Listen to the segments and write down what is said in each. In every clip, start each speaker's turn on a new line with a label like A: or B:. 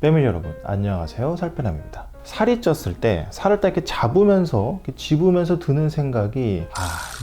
A: 패밀리 여러분 안녕하세요. 살빼남입니다. 살이 쪘을 때 살을 딱 이렇게 잡으면서 이렇게 집으면서 드는 생각이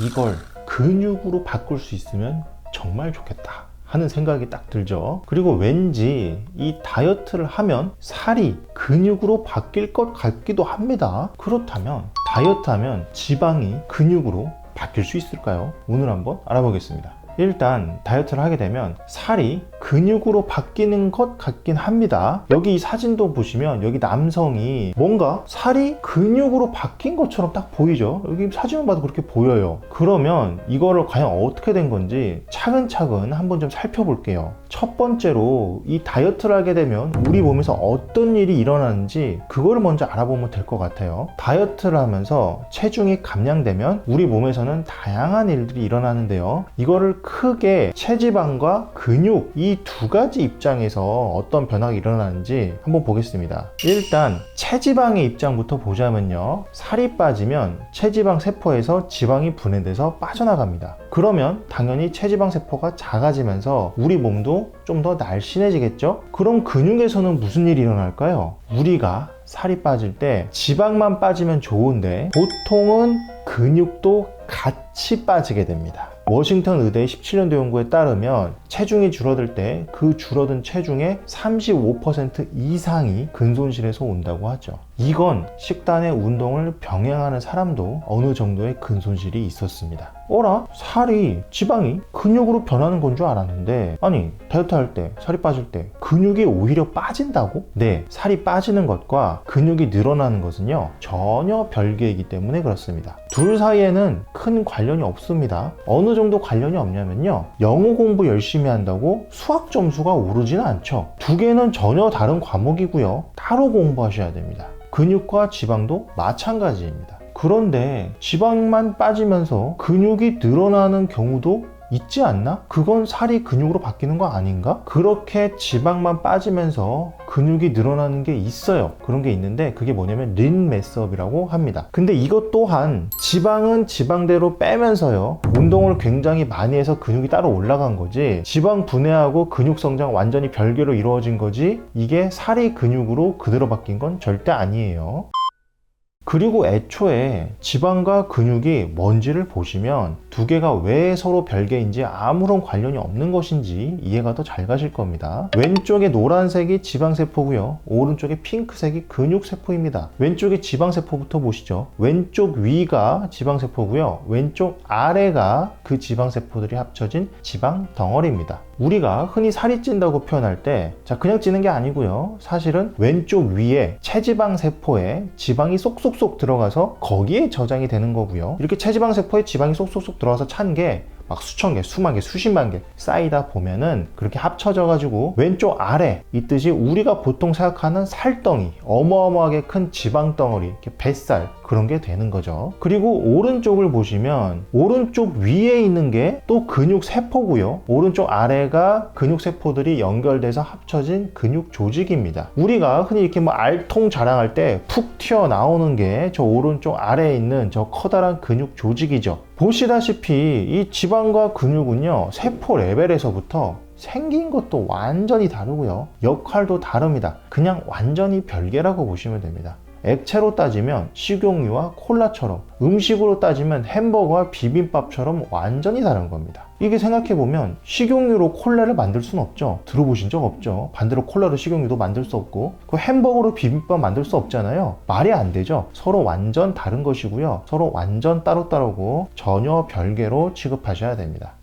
A: 이걸 근육으로 바꿀 수 있으면 정말 좋겠다 하는 생각이 딱 들죠. 그리고 왠지 이 다이어트를 하면 살이 근육으로 바뀔 것 같기도 합니다. 그렇다면 다이어트 하면 지방이 근육으로 바뀔 수 있을까요? 오늘 한번 알아보겠습니다. 일단 다이어트를 하게 되면 살이 근육으로 바뀌는 것 같긴 합니다. 여기 이 사진도 보시면 여기 남성이 뭔가 살이 근육으로 바뀐 것처럼 딱 보이죠. 여기 사진을 봐도 그렇게 보여요. 그러면 이거를 과연 어떻게 된 건지 차근차근 한번 좀 살펴볼게요. 첫 번째로 이 다이어트를 하게 되면 우리 몸에서 어떤 일이 일어나는지 그거를 먼저 알아보면 될 것 같아요. 다이어트를 하면서 체중이 감량되면 우리 몸에서는 다양한 일들이 일어나는데요. 이거를 크게 체지방과 근육 이 두 가지 입장에서 어떤 변화가 일어나는지 한번 보겠습니다. 일단 체지방의 입장부터 보자면요. 살이 빠지면 체지방 세포에서 지방이 분해돼서 빠져나갑니다. 그러면 당연히 체지방 세포가 작아지면서 우리 몸도 좀 더 날씬해지겠죠? 그럼 근육에서는 무슨 일이 일어날까요? 우리가 살이 빠질 때 지방만 빠지면 좋은데 보통은 근육도 같이 빠지게 됩니다. 워싱턴 의대 17년도 연구에 따르면 체중이 줄어들 때 그 줄어든 체중의 35% 이상이 근손실에서 온다고 하죠. 이건 식단의 운동을 병행하는 사람도 어느 정도의 근손실이 있었습니다. 살이 지방이 근육으로 변하는 건 줄 알았는데 아니 다이어트 할 때 살이 빠질 때 근육이 오히려 빠진다고? 네, 살이 빠지는 것과 근육이 늘어나는 것은요 전혀 별개이기 때문에 그렇습니다. 둘 사이에는 큰 관련이 없습니다. 어느 정도 관련이 없냐면요, 영어 공부 열심히 한다고 수학 점수가 오르지는 않죠. 두 개는 전혀 다른 과목이고요, 따로 공부하셔야 됩니다. 근육과 지방도 마찬가지입니다. 그런데 지방만 빠지면서 근육이 늘어나는 경우도 있지 않나? 그건 살이 근육으로 바뀌는 거 아닌가? 그렇게 지방만 빠지면서 근육이 늘어나는 게 있어요. 그런 게 있는데 그게 뭐냐면 린 매스업이라고 합니다. 근데 이것 또한 지방은 지방대로 빼면서요, 운동을 굉장히 많이 해서 근육이 따로 올라간 거지, 지방 분해하고 근육 성장 완전히 별개로 이루어진 거지, 이게 살이 근육으로 그대로 바뀐 건 절대 아니에요. 그리고 애초에 지방과 근육이 뭔지를 보시면 두 개가 왜 서로 별개인지 아무런 관련이 없는 것인지 이해가 더 잘 가실 겁니다. 왼쪽에 노란색이 지방세포고요, 오른쪽에 핑크색이 근육세포입니다. 왼쪽에 지방세포부터 보시죠. 왼쪽 위가 지방세포고요, 왼쪽 아래가 그 지방세포들이 합쳐진 지방덩어리입니다. 우리가 흔히 살이 찐다고 표현할 때 그냥 찌는 게 아니고요, 사실은 왼쪽 위에 체지방 세포에 지방이 쏙쏙쏙 들어가서 거기에 저장이 되는 거고요, 이렇게 체지방 세포에 지방이 쏙쏙쏙 들어가서 찬 게 막 수천 개, 수만 개, 수십만 개 쌓이다 보면은 그렇게 합쳐져 가지고 왼쪽 아래 있듯이 우리가 보통 생각하는 살덩이, 어마어마하게 큰 지방덩어리, 이렇게 뱃살, 그런 게 되는 거죠. 그리고 오른쪽을 보시면 오른쪽 위에 있는 게 또 근육 세포고요, 오른쪽 아래가 근육 세포들이 연결돼서 합쳐진 근육 조직입니다. 우리가 흔히 이렇게 알통 자랑할 때 푹 튀어나오는 게 저 오른쪽 아래에 있는 저 커다란 근육 조직이죠. 보시다시피 이 지방과 근육은요, 세포 레벨에서부터 생긴 것도 완전히 다르고요, 역할도 다릅니다. 그냥 완전히 별개라고 보시면 됩니다. 액체로 따지면 식용유와 콜라처럼, 음식으로 따지면 햄버거와 비빔밥처럼 완전히 다른 겁니다. 이게 생각해보면 식용유로 콜라를 만들 수는 없죠. 들어보신 적 없죠. 반대로 콜라로 식용유도 만들 수 없고, 그 햄버거로 비빔밥 만들 수 없잖아요. 말이 안 되죠. 서로 완전 다른 것이고요, 서로 완전 따로따로고 전혀 별개로 취급하셔야 됩니다.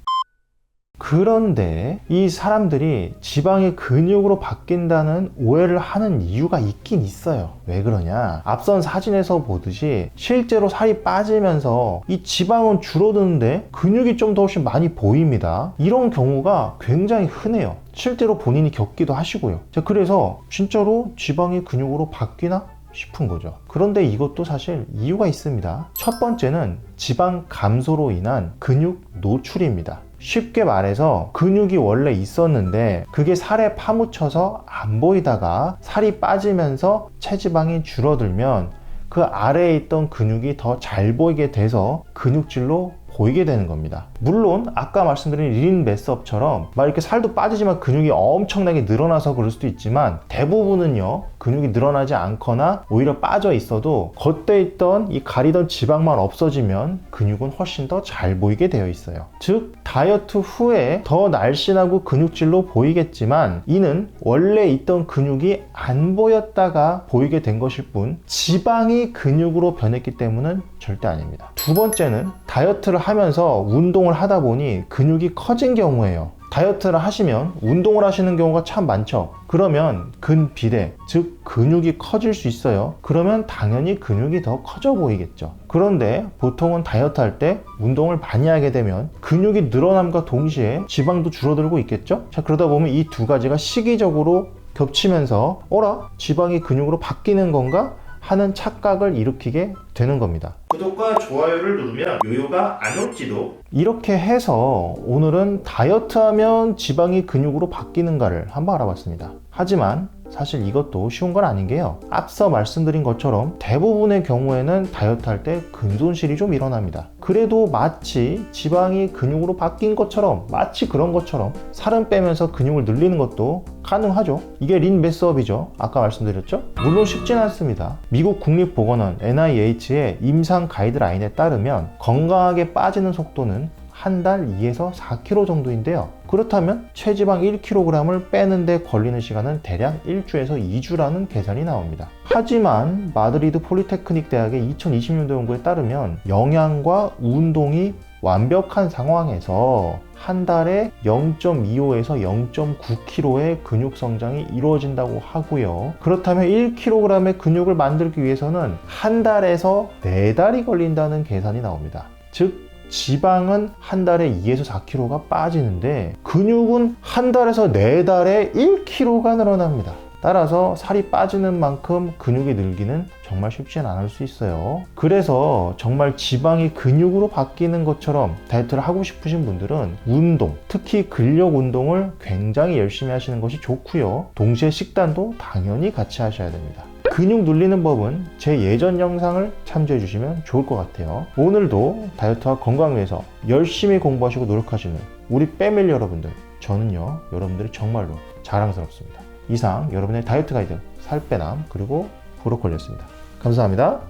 A: 그런데 이 사람들이 지방이 근육으로 바뀐다는 오해를 하는 이유가 있긴 있어요. 왜 그러냐? 앞선 사진에서 보듯이 실제로 살이 빠지면서 이 지방은 줄어드는데 근육이 좀 더 훨씬 많이 보입니다. 이런 경우가 굉장히 흔해요. 실제로 본인이 겪기도 하시고요. 그래서 진짜로 지방이 근육으로 바뀌나 싶은 거죠. 그런데 이것도 사실 이유가 있습니다. 첫 번째는 지방 감소로 인한 근육 노출입니다. 쉽게 말해서 근육이 원래 있었는데 그게 살에 파묻혀서 안 보이다가 살이 빠지면서 체지방이 줄어들면 그 아래에 있던 근육이 더 잘 보이게 돼서 근육질로 보이게 되는 겁니다. 물론 아까 말씀드린 린 메스업처럼 막 이렇게 살도 빠지지만 근육이 엄청나게 늘어나서 그럴 수도 있지만, 대부분은요 근육이 늘어나지 않거나 오히려 빠져 있어도 겉에 있던 이 가리던 지방만 없어지면 근육은 훨씬 더 잘 보이게 되어 있어요. 즉 다이어트 후에 더 날씬하고 근육질로 보이겠지만, 이는 원래 있던 근육이 안 보였다가 보이게 된 것일 뿐 지방이 근육으로 변했기 때문은 절대 아닙니다. 두 번째는 다이어트를 하면서 운동을 하다 보니 근육이 커진 경우예요. 다이어트를 하시면 운동을 하시는 경우가 참 많죠. 그러면 근비대, 즉 근육이 커질 수 있어요. 그러면 당연히 근육이 더 커져 보이겠죠. 그런데 보통은 다이어트 할 때 운동을 많이 하게 되면 근육이 늘어남과 동시에 지방도 줄어들고 있겠죠. 자, 그러다 보면 이 두 가지가 시기적으로 겹치면서 어라? 지방이 근육으로 바뀌는 건가? 하는 착각을 일으키게 되는 겁니다. 구독과 좋아요를 누르면 요요가 안 올지도. 이렇게 해서 오늘은 다이어트하면 지방이 근육으로 바뀌는가를 한번 알아봤습니다. 하지만 사실 이것도 쉬운 건 아닌 게요, 앞서 말씀드린 것처럼 대부분의 경우에는 다이어트 할 때 근손실이 좀 일어납니다. 그래도 마치 지방이 근육으로 바뀐 것처럼, 마치 그런 것처럼 살은 빼면서 근육을 늘리는 것도 가능하죠. 이게 린 메스업이죠. 아까 말씀드렸죠. 물론 쉽진 않습니다. 미국 국립보건원 NIH의 임상 가이드라인에 따르면 건강하게 빠지는 속도는 한 달 2에서 4kg 정도인데요. 그렇다면 체지방 1kg을 빼는데 걸리는 시간은 대략 1주에서 2주라는 계산이 나옵니다. 하지만 마드리드 폴리테크닉 대학의 2020년도 연구에 따르면 영양과 운동이 완벽한 상황에서 한 달에 0.25에서 0.9kg의 근육 성장이 이루어진다고 하고요. 그렇다면 1kg의 근육을 만들기 위해서는 한 달에서 4달이 걸린다는 계산이 나옵니다. 즉 지방은 한 달에 2에서 4kg가 빠지는데 근육은 한 달에서 4달에 1kg가 늘어납니다. 따라서 살이 빠지는 만큼 근육이 늘기는 정말 쉽지는 않을 수 있어요. 그래서 정말 지방이 근육으로 바뀌는 것처럼 다이어트를 하고 싶으신 분들은 운동, 특히 근력 운동을 굉장히 열심히 하시는 것이 좋고요. 동시에 식단도 당연히 같이 하셔야 됩니다. 근육 늘리는 법은 제 예전 영상을 참조해 주시면 좋을 것 같아요. 오늘도 다이어트와 건강을 위해서 열심히 공부하시고 노력하시는 우리 패밀리 여러분들, 저는요 여러분들이 정말로 자랑스럽습니다. 이상 여러분의 다이어트 가이드 살빼남 그리고 브로콜리였습니다. 감사합니다.